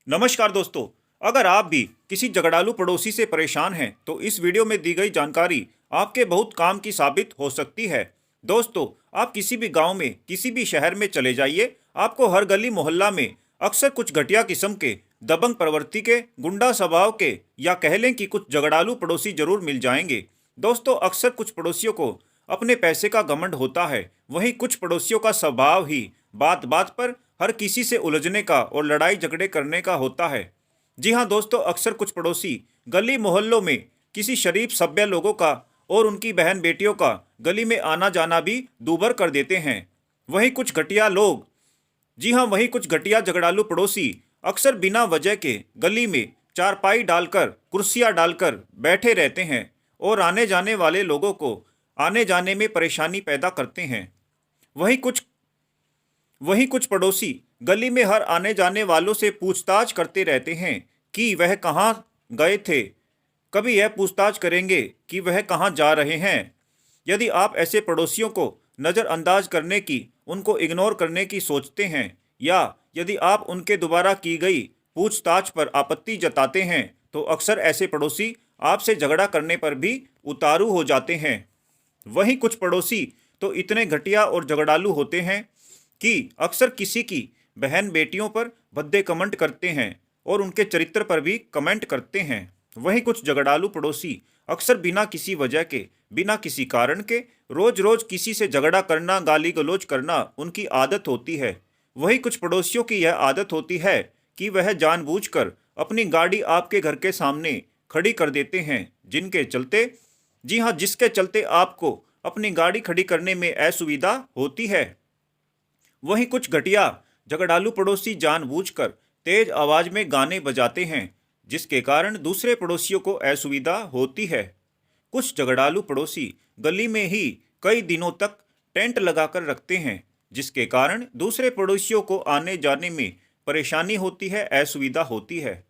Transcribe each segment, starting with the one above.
नमस्कार दोस्तों। अगर आप भी किसी झगड़ालू पड़ोसी से परेशान हैं तो इस वीडियो में दी गई जानकारी आपके बहुत काम की साबित हो सकती है। दोस्तों, आप किसी भी गांव में किसी भी शहर में चले जाइए, आपको हर गली मोहल्ला में अक्सर कुछ घटिया किस्म के, दबंग प्रवृत्ति के, गुंडा स्वभाव के या कह लें कि कुछ झगड़ालू पड़ोसी जरूर मिल जाएंगे। दोस्तों, अक्सर कुछ पड़ोसियों को अपने पैसे का घमंड होता है, वहीं कुछ पड़ोसियों का स्वभाव ही बात बात पर हर किसी से उलझने का और लड़ाई झगड़े करने का होता है। जी हाँ दोस्तों, अक्सर कुछ पड़ोसी गली मोहल्लों में किसी शरीफ सभ्य लोगों का और उनकी बहन बेटियों का गली में आना जाना भी दूभर कर देते हैं। वहीं कुछ घटिया लोग जी हाँ, वहीं कुछ घटिया झगड़ालू पड़ोसी अक्सर बिना वजह के गली में चारपाई डालकर, कुर्सियां डालकर बैठे रहते हैं और आने जाने वाले लोगों को आने जाने में परेशानी पैदा करते हैं। वहीं कुछ वहीं कुछ पड़ोसी गली में हर आने जाने वालों से पूछताछ करते रहते हैं कि वह कहाँ गए थे। कभी यह पूछताछ करेंगे कि वह कहाँ जा रहे हैं। यदि आप ऐसे पड़ोसियों को नज़रअंदाज करने की, उनको इग्नोर करने की सोचते हैं, या यदि आप उनके द्वारा की गई पूछताछ पर आपत्ति जताते हैं, तो अक्सर ऐसे पड़ोसी आपसे झगड़ा करने पर भी उतारू हो जाते हैं। वहीं कुछ पड़ोसी तो इतने घटिया और झगड़ालू होते हैं कि अक्सर किसी की बहन बेटियों पर भद्दे कमेंट करते हैं और उनके चरित्र पर भी कमेंट करते हैं। वहीं कुछ झगड़ालू पड़ोसी अक्सर बिना किसी वजह के, बिना किसी कारण के रोज रोज किसी से झगड़ा करना, गाली गलौज करना उनकी आदत होती है। वहीं कुछ पड़ोसियों की यह आदत होती है कि वह जानबूझकर अपनी गाड़ी आपके घर के सामने खड़ी कर देते हैं, जिनके चलते जी हाँ, जिसके चलते आपको अपनी गाड़ी खड़ी करने में असुविधा होती है। वहीं कुछ घटिया झगड़ालू पड़ोसी जानबूझकर तेज आवाज में गाने बजाते हैं, जिसके कारण दूसरे पड़ोसियों को असुविधा होती है। कुछ झगड़ालू पड़ोसी गली में ही कई दिनों तक टेंट लगाकर रखते हैं, जिसके कारण दूसरे पड़ोसियों को आने जाने में परेशानी होती है, असुविधा होती है।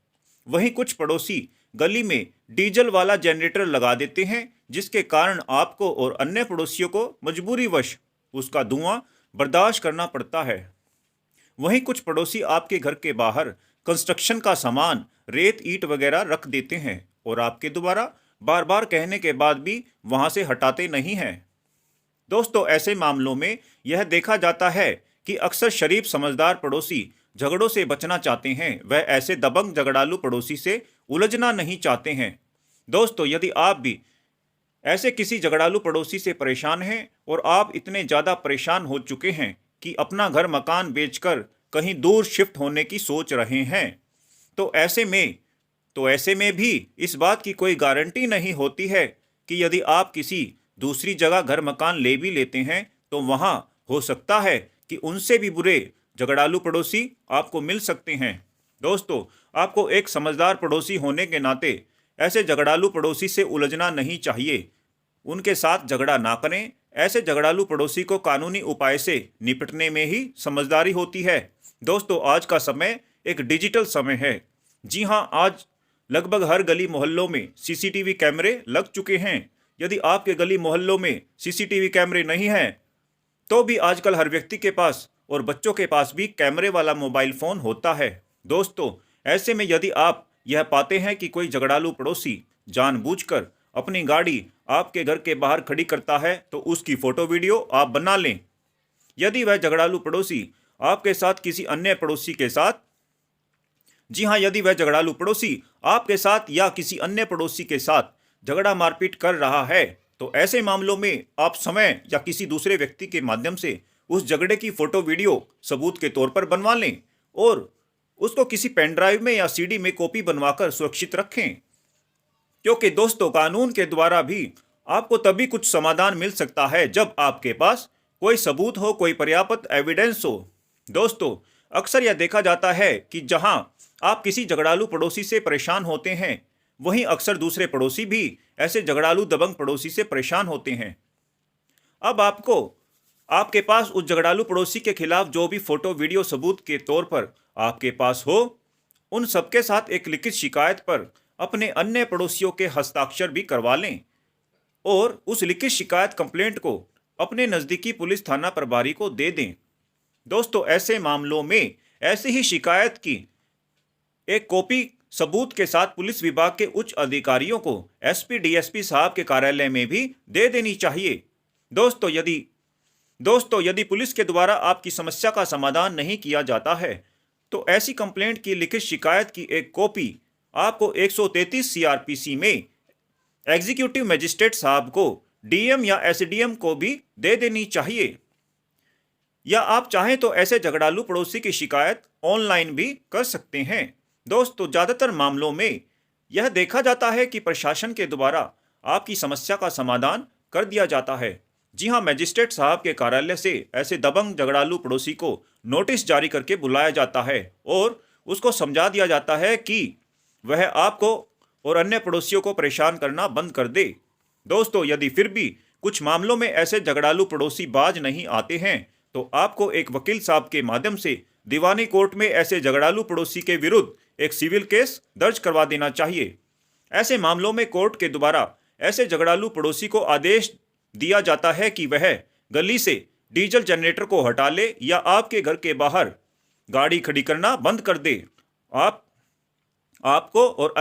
वहीं कुछ पड़ोसी गली में डीजल वाला जनरेटर लगा देते हैं, जिसके कारण आपको और अन्य पड़ोसियों को मजबूरीवश उसका धुआं बर्दाश्त करना पड़ता है। वहीं कुछ पड़ोसी आपके घर के बाहर कंस्ट्रक्शन का सामान, रेत ईंट वगैरह रख देते हैं और आपके द्वारा बार बार कहने के बाद भी वहां से हटाते नहीं हैं। दोस्तों, ऐसे मामलों में यह देखा जाता है कि अक्सर शरीफ समझदार पड़ोसी झगड़ों से बचना चाहते हैं, वह ऐसे दबंग झगड़ालू पड़ोसी से उलझना नहीं चाहते हैं। दोस्तों, यदि आप भी ऐसे किसी झगड़ालू पड़ोसी से परेशान हैं और आप इतने ज़्यादा परेशान हो चुके हैं कि अपना घर मकान बेचकर कहीं दूर शिफ्ट होने की सोच रहे हैं, तो ऐसे में भी इस बात की कोई गारंटी नहीं होती है कि यदि आप किसी दूसरी जगह घर मकान ले भी लेते हैं तो वहाँ हो सकता है कि उनसे भी बुरे झगड़ालू पड़ोसी आपको मिल सकते हैं। दोस्तों, आपको एक समझदार पड़ोसी होने के नाते ऐसे झगड़ालू पड़ोसी से उलझना नहीं चाहिए। उनके साथ झगड़ा ना करें। ऐसे झगड़ालू पड़ोसी को कानूनी उपाय से निपटने में ही समझदारी होती है। दोस्तों, आज का समय एक डिजिटल समय है। जी हाँ, आज लगभग हर गली मोहल्लों में सीसीटीवी कैमरे लग चुके हैं। यदि आपके गली मोहल्लों में सीसीटीवी कैमरे नहीं हैं, तो भी आजकल हर व्यक्ति के पास और बच्चों के पास भी कैमरे वाला मोबाइल फ़ोन होता है। दोस्तों, ऐसे में यदि आप यह पाते हैं कि कोई झगड़ालू पड़ोसी जानबूझकर अपनी गाड़ी आपके घर के बाहर खड़ी करता है, तो उसकी फ़ोटो वीडियो आप बना लें। यदि वह झगड़ालू पड़ोसी आपके साथ किसी अन्य पड़ोसी के साथ जी हाँ, यदि वह झगड़ालू पड़ोसी आपके साथ या किसी अन्य पड़ोसी के साथ झगड़ा मारपीट कर रहा है, तो ऐसे मामलों में आप समय या किसी दूसरे व्यक्ति के माध्यम से उस झगड़े की फोटो वीडियो सबूत के तौर पर बनवा लें और उसको किसी पेन ड्राइव में या सीडी में कॉपी बनवाकर सुरक्षित रखें। क्योंकि दोस्तों, कानून के द्वारा भी आपको तभी कुछ समाधान मिल सकता है जब आपके पास कोई सबूत हो, कोई पर्याप्त एविडेंस हो। दोस्तों, अक्सर यह देखा जाता है कि जहां आप किसी झगड़ालू पड़ोसी से परेशान होते हैं, वहीं अक्सर दूसरे पड़ोसी भी ऐसे झगड़ालू दबंग पड़ोसी से परेशान होते हैं। अब आपके पास उस झगड़ालू पड़ोसी के खिलाफ जो भी फोटो वीडियो सबूत के तौर पर आपके पास हो, उन सबके साथ एक लिखित शिकायत पर अपने अन्य पड़ोसियों के हस्ताक्षर भी करवा लें और उस लिखित शिकायत कंप्लेंट को अपने नज़दीकी पुलिस थाना प्रभारी को दे दें। दोस्तों, ऐसे मामलों में ऐसी ही शिकायत की एक कॉपी सबूत के साथ पुलिस विभाग के उच्च अधिकारियों को एसपी डीएसपी साहब के कार्यालय में भी दे देनी चाहिए। दोस्तों यदि पुलिस के द्वारा आपकी समस्या का समाधान नहीं किया जाता है तो ऐसी कंप्लेंट की लिखित शिकायत की एक कॉपी आपको 133 सीआरपीसी में एग्जीक्यूटिव मजिस्ट्रेट साहब को, डीएम या एसडीएम को भी दे देनी चाहिए। या आप चाहें तो ऐसे झगड़ालू पड़ोसी की शिकायत ऑनलाइन भी कर सकते हैं। दोस्तों, ज़्यादातर मामलों में यह देखा जाता है कि प्रशासन के द्वारा आपकी समस्या का समाधान कर दिया जाता है। जी हाँ, मजिस्ट्रेट साहब के कार्यालय से ऐसे दबंग झगड़ालू पड़ोसी को नोटिस जारी करके बुलाया जाता है और उसको समझा दिया जाता है कि वह आपको और अन्य पड़ोसियों को परेशान करना बंद कर दे। दोस्तों, यदि फिर भी कुछ मामलों में ऐसे झगड़ालू पड़ोसी बाज नहीं आते हैं तो आपको एक वकील साहब के माध्यम से दीवानी कोर्ट में ऐसे झगड़ालू पड़ोसी के विरुद्ध एक सिविल केस दर्ज करवा देना चाहिए। ऐसे मामलों में कोर्ट के द्वारा ऐसे झगड़ालू पड़ोसी को आदेश दिया जाता है कि वह गली से डीजल जनरेटर को हटा ले या आपके घर के बाहर गाड़ी खड़ी करना बंद कर दे। आपको और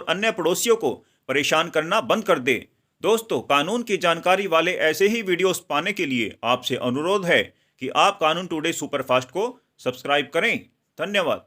अन्य पड़ोसियों को परेशान करना बंद कर दे। दोस्तों, कानून की जानकारी वाले ऐसे ही वीडियोस पाने के लिए आपसे अनुरोध है कि आप कानून टुडे सुपरफास्ट को सब्सक्राइब करें। धन्यवाद।